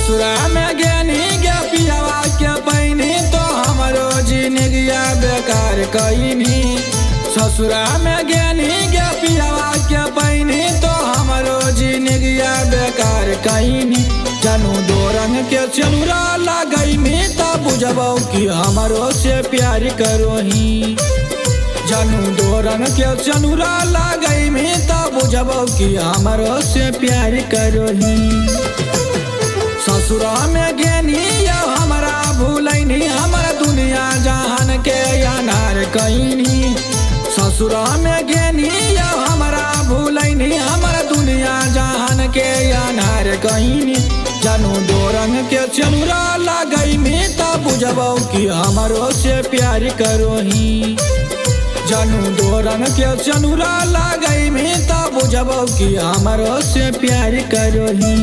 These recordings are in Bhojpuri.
ससुरा में गेनी गे पियावा के पैनी तो हमरो जिंदगिया बेकार कईनी। ससुरा में गेनी गे पियावा के पैनी तो हमरो जिंदगिया बेकार कईनी। जानू दो रंग के चनुरा लगईनी तब बुझबौ कि हमरो से प्यार करोही। जानू दो रंग के चनुरा लगईनी तब बुझबौ कि हमरो से प्यार करोही। ससुरा में गेनी या हमारा भूलैनी हमारा दुनिया जहान के अनार कईनी। ससुरा में गेनी या हमारा भूलैनी हमारा दुनिया जहान के अनार कईनी। जानू दो रंग के चनुरा लगईनी तब बुझबौ कि हमरो से प्यार करोही। जानू दो रंग के चनुरा लगईनी तब बुझबौ कि हमरो से प्यार करोही।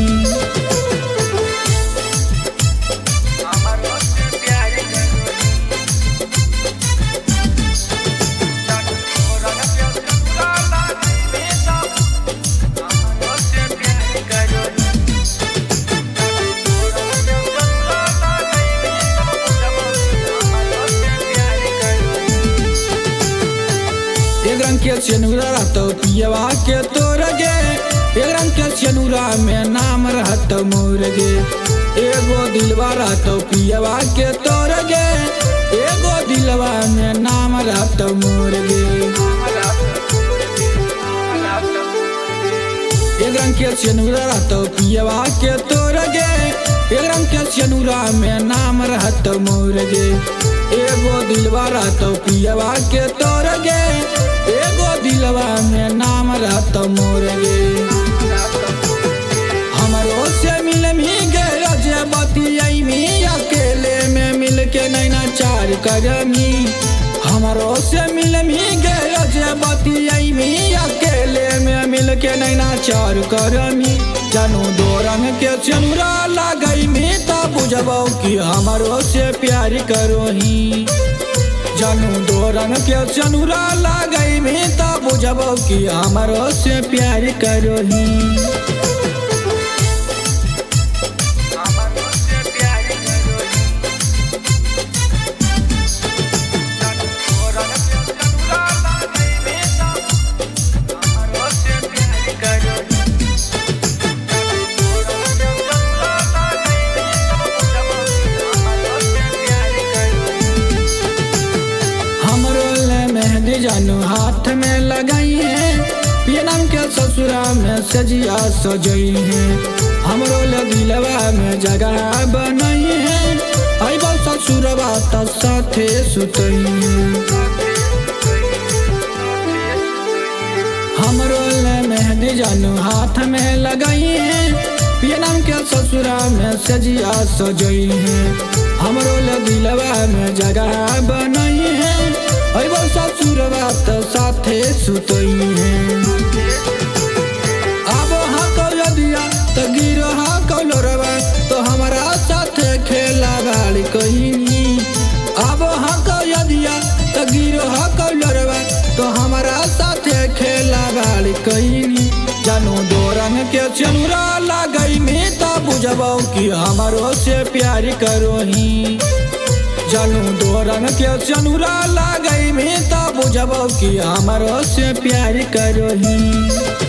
एक रंग के चनुरा रहतो पियवा के तोर गे। एक रंग के चनुरा में नाम रहतो मोर गे। एगो दिलवा रहतो पियवा के तोर गे। एगो दिलवा में नाम रहतो मोर गे। एक रंग के चनुरा रहतो पियवा के तोर गे। एक रंग के चनुरा में नाम रहतो मोर गे। एगो दिलवा रहतो पियवा के तोर गे। एगो दिलवा में नाम रहतो मोर गे। हमरो से मिल मी गे जे बतियैमी अकेले में मिल के नैना चार करमी। हमरो से मिल मी गे जे बतियैमी अकेले में मिल के नैना चार करमी। जानू दो रंग के चनुरा लगईनी तब बुझबौ कि हमरो से प्यार करोही। जानू दो रंग के चनुरा लगईनी तब बुझबौ कि हमरो से प्यार करोही। मेहंदी जानू हाथ में लगाई है पियनम के ससुरा में सजिया सजई है। हमरो दिलवा में जगह बनई है अइबो ससुरवा त साथे सुतई है। हमरो मेहंदी जानू हाथ में लगाई है पियनम के ससुरा में सजिया सजई है। हमरो दिलवा में जगह बनई है अइबो ससुरवा त साथे सुतई है। आबो हाँ यदिया त गिरो हाँ कौलरवा तो हमारा साथे खेला बाड़ी कहीनी। आबो हाँ यदिया त गिरो हाँ कौलरवा तो हमारा साथे खेला बाड़ी कहीनी। जानू दो रंग के चनुरा लगईनी तब बुझबौ कि हमरो से प्यार करोही। जानू दो रंग के चनुरा लगईनी तब बुझबौ कि हमरो से प्यार करोही।